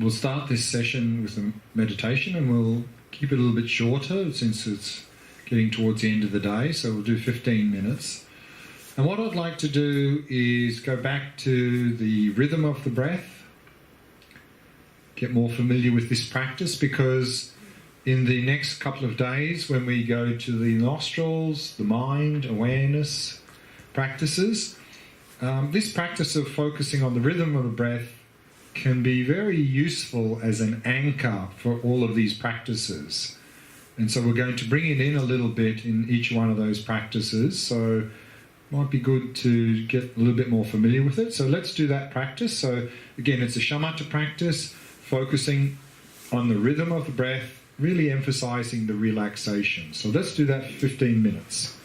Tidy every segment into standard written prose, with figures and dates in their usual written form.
We'll start this session with a meditation, and we'll keep it a little bit shorter since it's getting towards the end of the day, so we'll do 15 minutes. And what I'd like to do is go back to the rhythm of the breath, get more familiar with this practice, because in the next couple of days when we go to the nostrils, the mind, awareness practices, this practice of focusing on the rhythm of the breath can be very useful as an anchor for all of these practices. And so we're going to bring it in a little bit in each one of those practices, so it might be good to get a little bit more familiar with it. So let's do that practice. So again, it's a Shamatha practice, focusing on the rhythm of the breath, really emphasizing the relaxation. So let's do that for 15 minutes.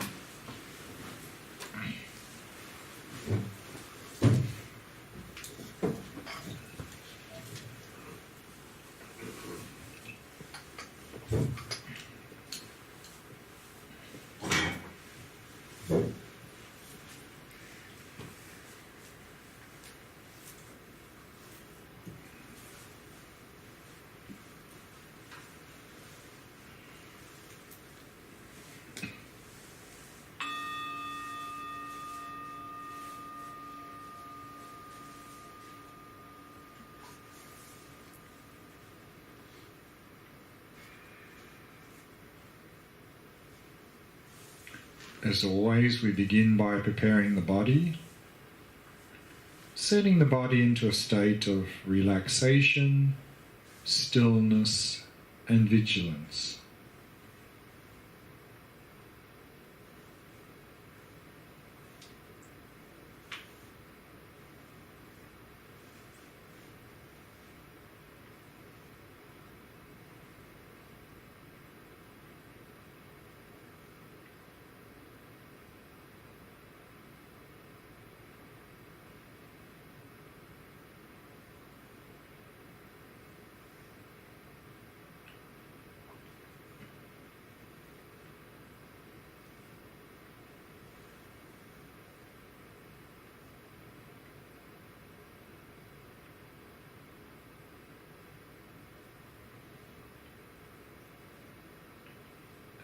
As always, we begin by preparing the body, setting the body into a state of relaxation, stillness, and vigilance.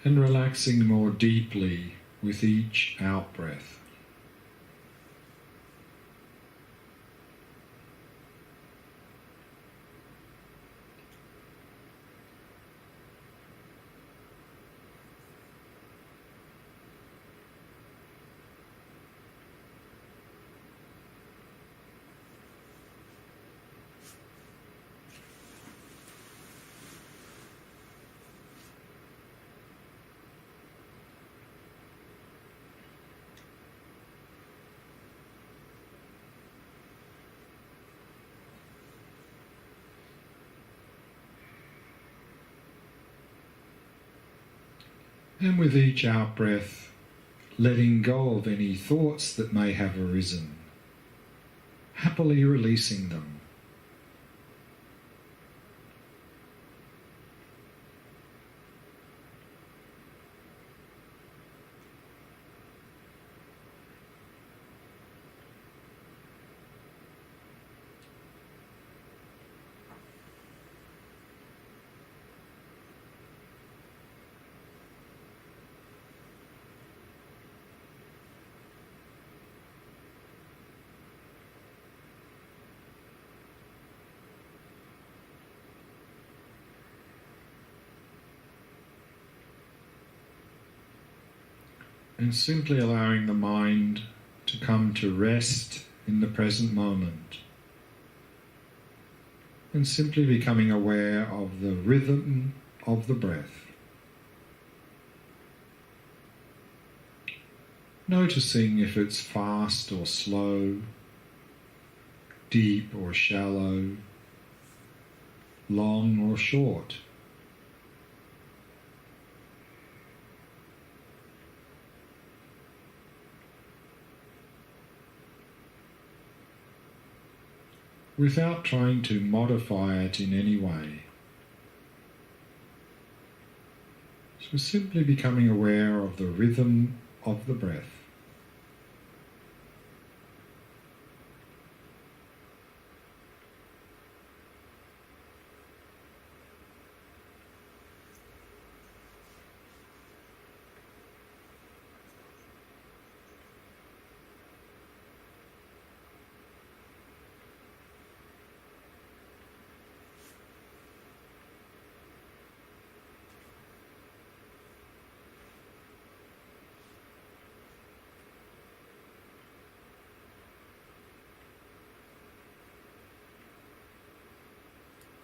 And relaxing more deeply with each out-breath. And with each out-breath, letting go of any thoughts that may have arisen, happily releasing them. And simply allowing the mind to come to rest in the present moment. And simply becoming aware of the rhythm of the breath. Noticing if it's fast or slow, deep or shallow, long or short. Without trying to modify it in any way. So simply becoming aware of the rhythm of the breath.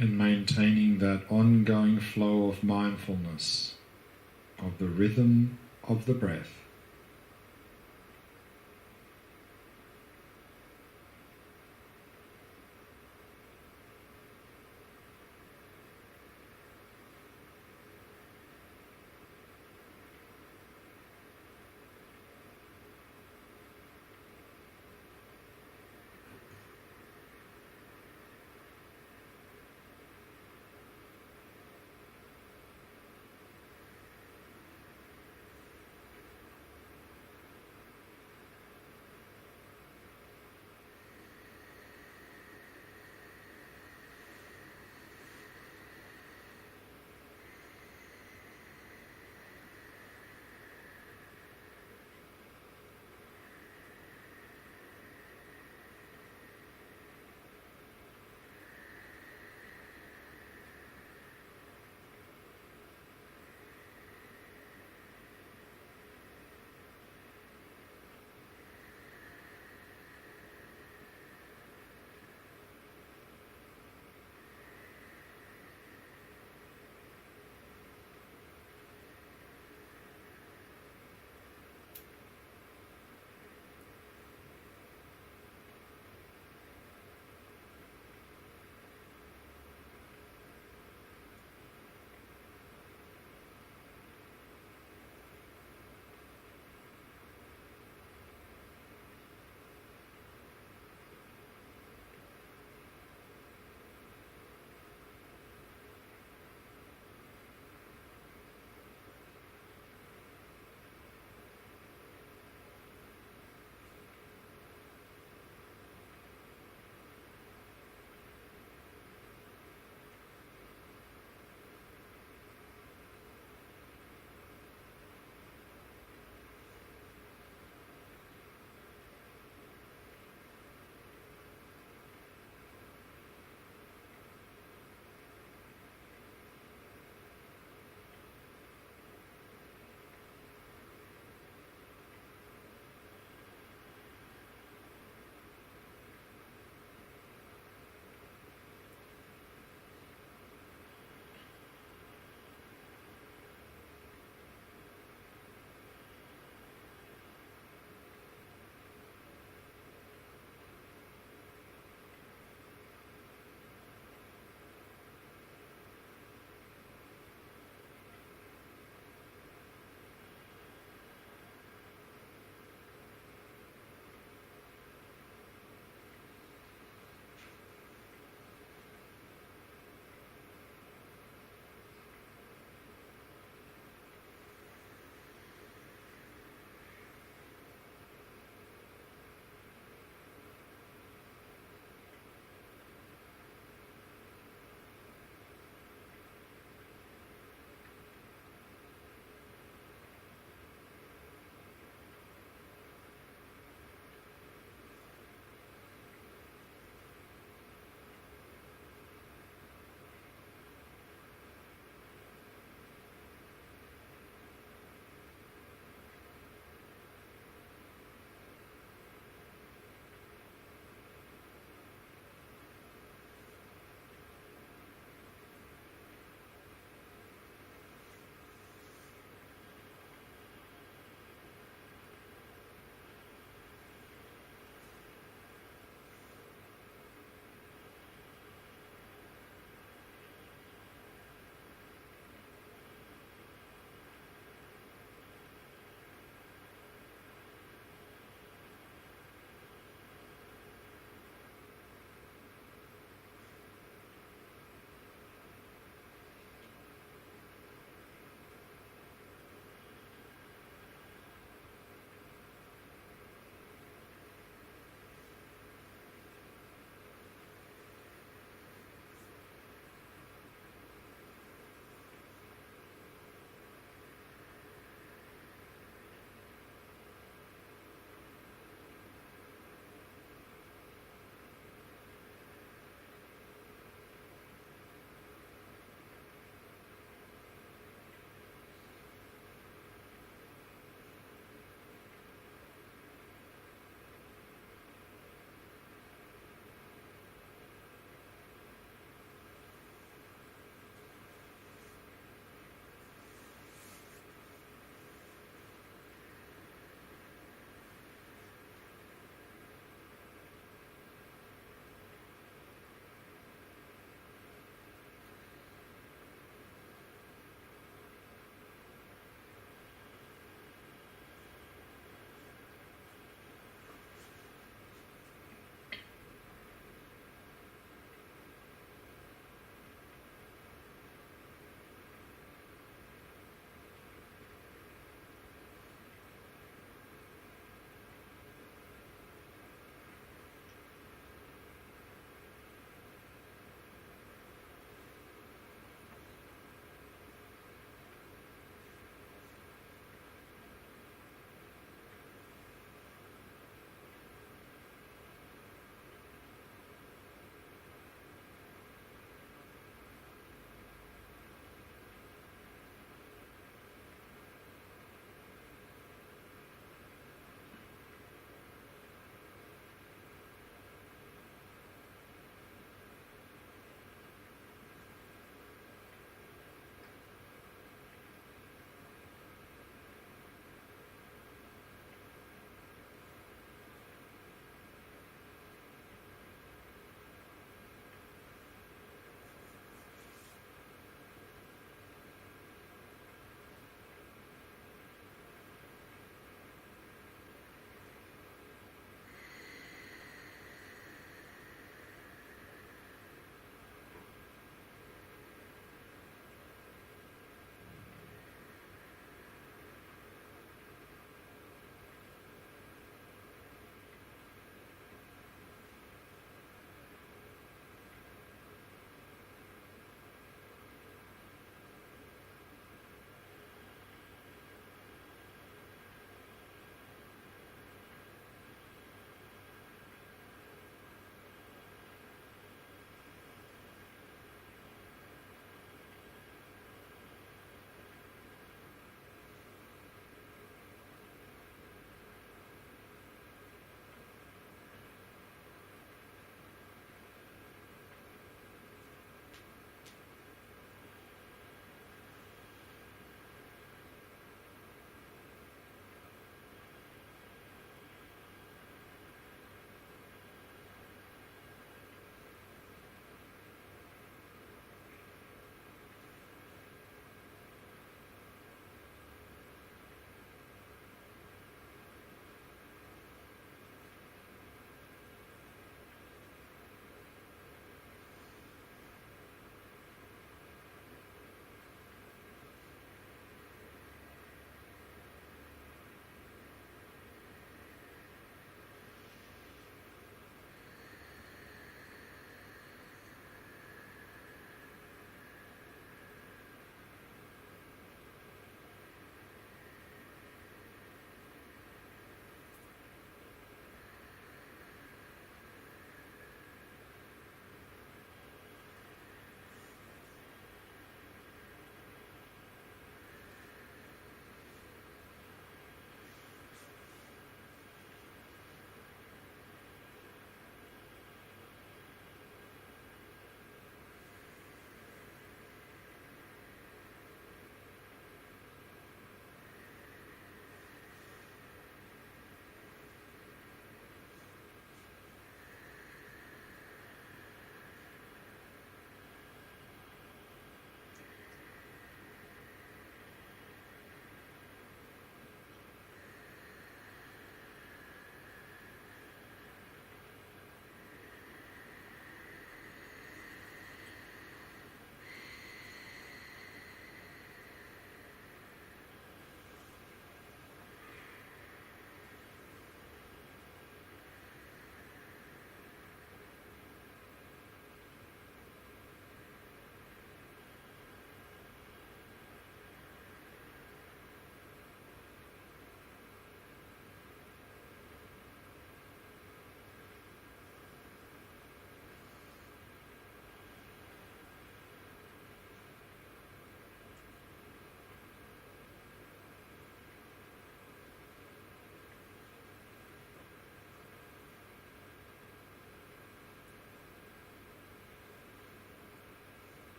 and maintaining that ongoing flow of mindfulness, of the rhythm of the breath.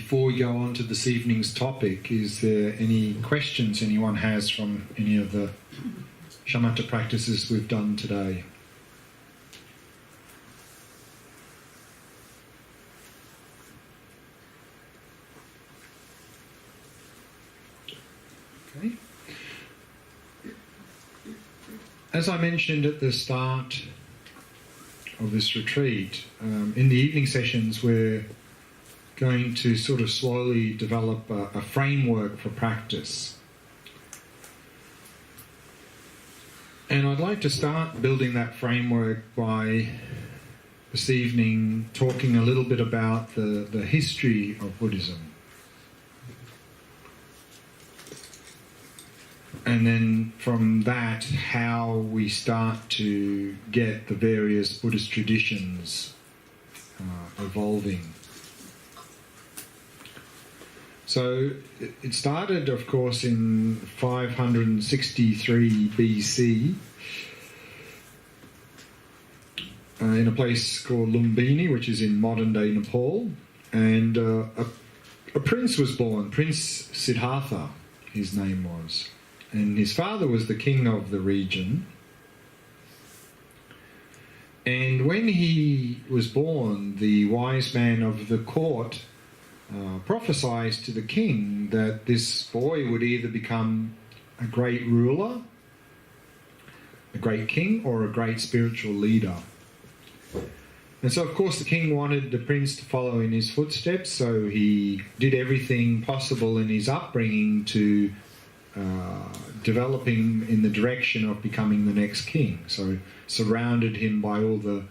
before we go on to this evening's topic, is there any questions anyone has from any of the shamatha practices we've done today? Okay. As I mentioned at the start of this retreat, in the evening sessions we're going to sort of slowly develop a framework for practice. And I'd like to start building that framework by this evening talking a little bit about the history of Buddhism. And then from that, how we start to get the various Buddhist traditions evolving. So it started, of course, in 563 BC in a place called Lumbini, which is in modern-day Nepal. And a prince was born, Prince Siddhartha, his name was. And his father was the king of the region. And when he was born, the wise man of the court prophesied to the king that this boy would either become a great ruler, a great king, or a great spiritual leader. And so, of course, the king wanted the prince to follow in his footsteps, so he did everything possible in his upbringing to develop him in the direction of becoming the next king. So surrounded him by all the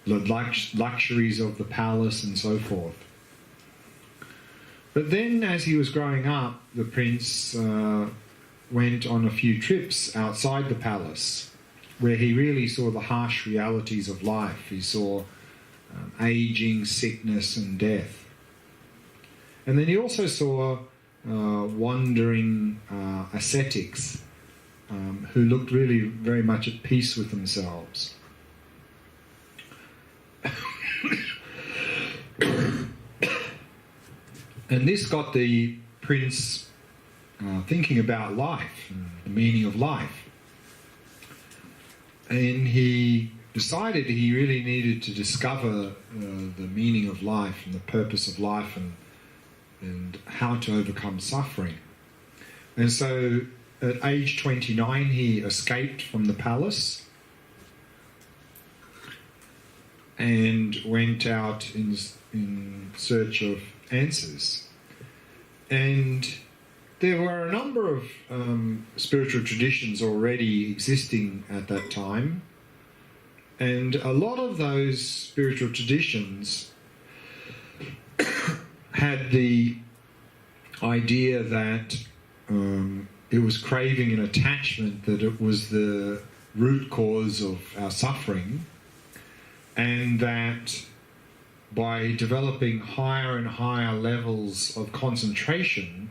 luxuries of the palace and so forth. But then as he was growing up, the prince went on a few trips outside the palace where he really saw the harsh realities of life. He saw aging, sickness and death. And then he also saw wandering ascetics who looked really very much at peace with themselves. And this got the prince thinking about life, the meaning of life. And he decided he really needed to discover the meaning of life and the purpose of life and how to overcome suffering. And so at age 29 he escaped from the palace and went out in search of answers. And there were a number of spiritual traditions already existing at that time, and a lot of those spiritual traditions had the idea that it was craving and attachment that it was the root cause of our suffering, and that by developing higher and higher levels of concentration,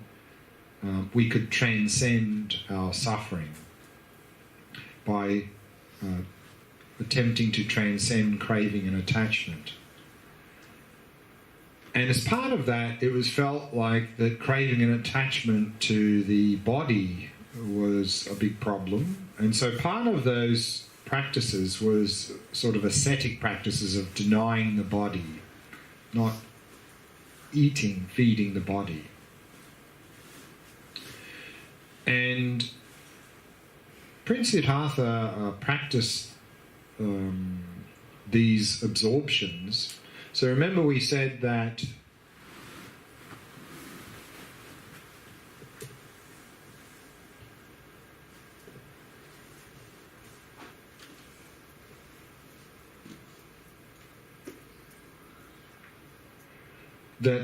we could transcend our suffering by attempting to transcend craving and attachment. And as part of that, it was felt like that craving and attachment to the body was a big problem. And so part of those practices was sort of ascetic practices of denying the body, not eating, feeding the body. And Prince Siddhartha practiced these absorptions. So remember we said that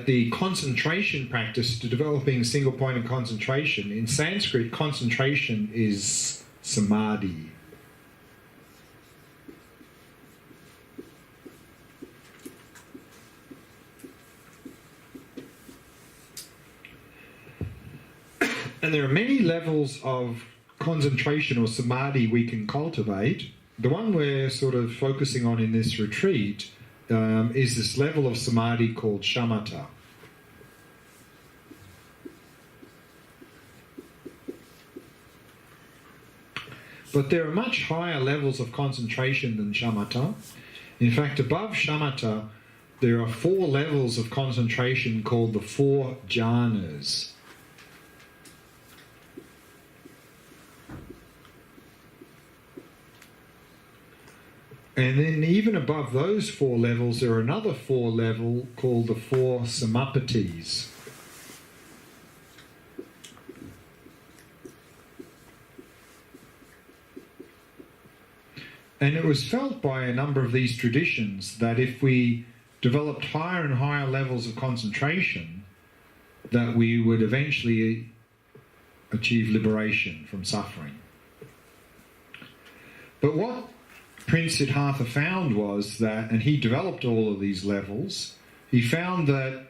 the concentration practice to developing single point of concentration, in Sanskrit, concentration is samadhi. And there are many levels of concentration or samadhi we can cultivate. The one we're sort of focusing on in this retreat is this level of samadhi called Shamatha. But there are much higher levels of concentration than Shamatha. In fact, above Shamatha, there are 4 levels of concentration called the 4 jhanas. And then even above those 4 levels, there are another 4 level called the 4 samapatis. And it was felt by a number of these traditions that if we developed higher and higher levels of concentration, that we would eventually achieve liberation from suffering. But what Prince Siddhartha found was that, and he developed all of these levels, he found that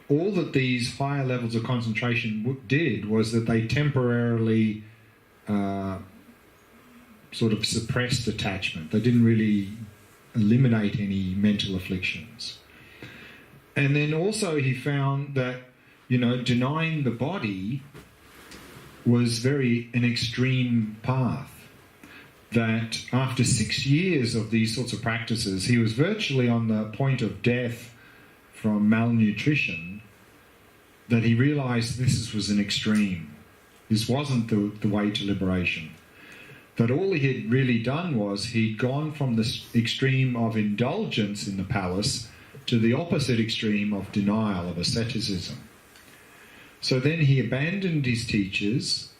all that these higher levels of concentration did was that they temporarily sort of suppressed attachment. They didn't really eliminate any mental afflictions. And then also he found that, denying the body was an extreme path. That after 6 years of these sorts of practices, he was virtually on the point of death from malnutrition, that he realized this was an extreme. This wasn't the way to liberation. That all he had really done was he'd gone from the extreme of indulgence in the palace to the opposite extreme of denial, of asceticism. So then he abandoned his teachers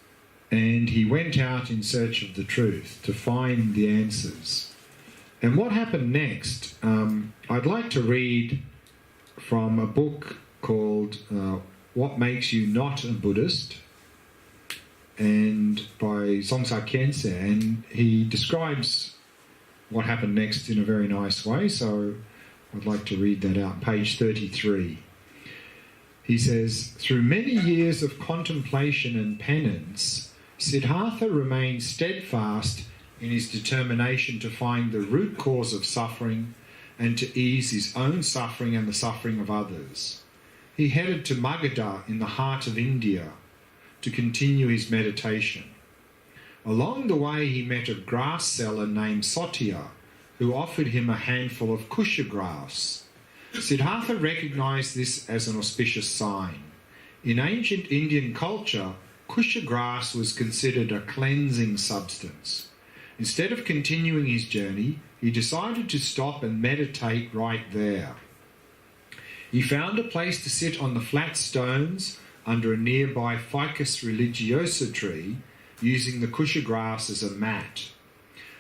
and he went out in search of the truth to find the answers. And what happened next, I'd like to read from a book called What Makes You Not a Buddhist, and by Songsa Khyentse, and he describes what happened next in a very nice way, so I'd like to read that out. Page 33. He says, "Through many years of contemplation and penance, Siddhartha remained steadfast in his determination to find the root cause of suffering and to ease his own suffering and the suffering of others. He headed to Magadha in the heart of India to continue his meditation. Along the way he met a grass seller named Satya, who offered him a handful of kusha grass. Siddhartha recognized this as an auspicious sign. In ancient Indian culture, kusha grass was considered a cleansing substance. Instead of continuing his journey, he decided to stop and meditate right there. He found a place to sit on the flat stones under a nearby Ficus religiosa tree, using the kusha grass as a mat.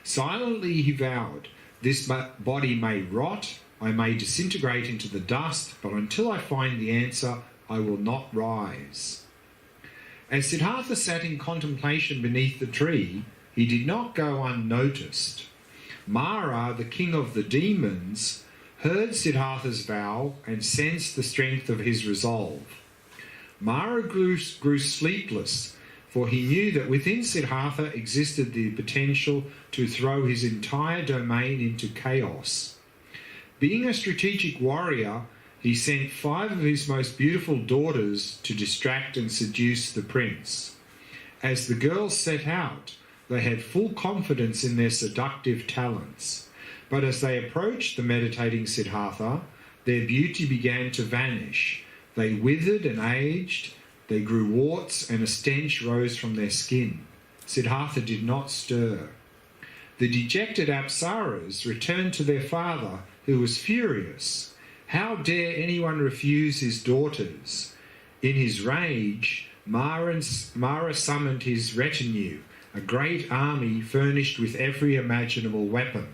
Silently he vowed, "This body may rot, I may disintegrate into the dust, but until I find the answer, I will not rise." As Siddhartha sat in contemplation beneath the tree, he did not go unnoticed. Mara, the king of the demons, heard Siddhartha's vow and sensed the strength of his resolve. Mara grew sleepless, for he knew that within Siddhartha existed the potential to throw his entire domain into chaos. Being a strategic warrior, he sent 5 of his most beautiful daughters to distract and seduce the prince. As the girls set out, they had full confidence in their seductive talents. But as they approached the meditating Siddhartha, their beauty began to vanish. They withered and aged, they grew warts, and a stench rose from their skin. Siddhartha did not stir. The dejected Apsaras returned to their father, who was furious. How dare anyone refuse his daughters? In his rage, Mara summoned his retinue, a great army furnished with every imaginable weapon.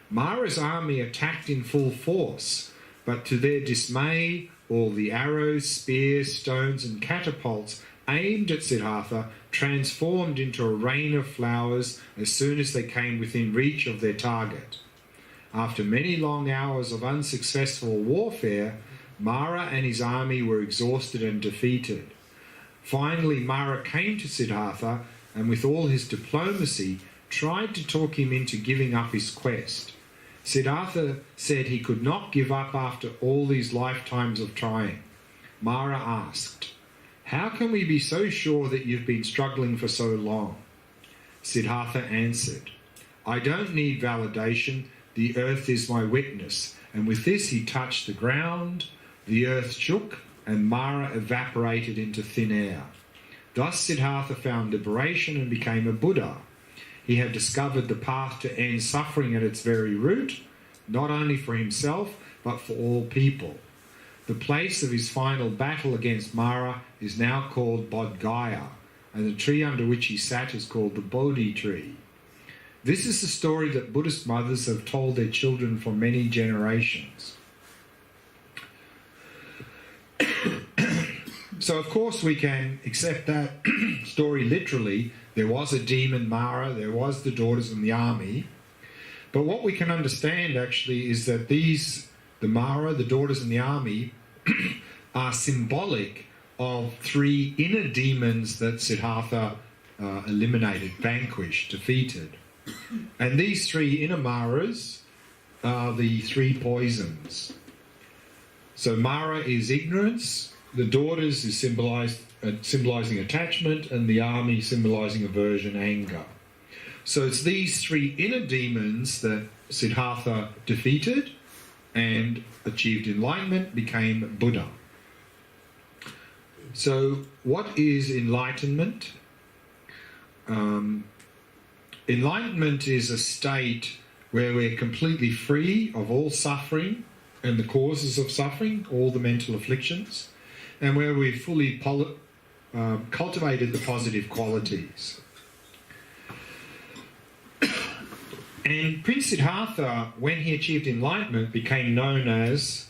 Mara's army attacked in full force, but to their dismay, all the arrows, spears, stones and catapults aimed at Siddhartha transformed into a rain of flowers as soon as they came within reach of their target. After many long hours of unsuccessful warfare, Mara and his army were exhausted and defeated. Finally, Mara came to Siddhartha and with all his diplomacy tried to talk him into giving up his quest. Siddhartha said he could not give up after all these lifetimes of trying. Mara asked, "How can we be so sure that you've been struggling for so long?" Siddhartha answered, I don't need validation. The earth is my witness. And with this he touched the ground. The earth shook and Mara evaporated into thin air. Thus Siddhartha found liberation and became a Buddha. He had discovered the path to end suffering at its very root, not only for himself, but for all people. The place of his final battle against Mara is now called Bodh Gaya, and the tree under which he sat is called the Bodhi tree. This is the story that Buddhist mothers have told their children for many generations. So, of course, we can accept that story literally. There was a demon Mara, there was the daughters in the army. But what we can understand, actually, is that the Mara, the daughters in the army, are symbolic of three inner demons that Siddhartha eliminated, vanquished, defeated. And these three inner Maras are the three poisons. So Mara is ignorance, the daughters is symbolizing attachment, and the army symbolizing aversion, anger. So it's these three inner demons that Siddhartha defeated and achieved enlightenment, became Buddha. So what is enlightenment? Enlightenment is a state where we're completely free of all suffering and the causes of suffering, all the mental afflictions, and where we've fully cultivated the positive qualities. And Prince Siddhartha, when he achieved enlightenment, became known as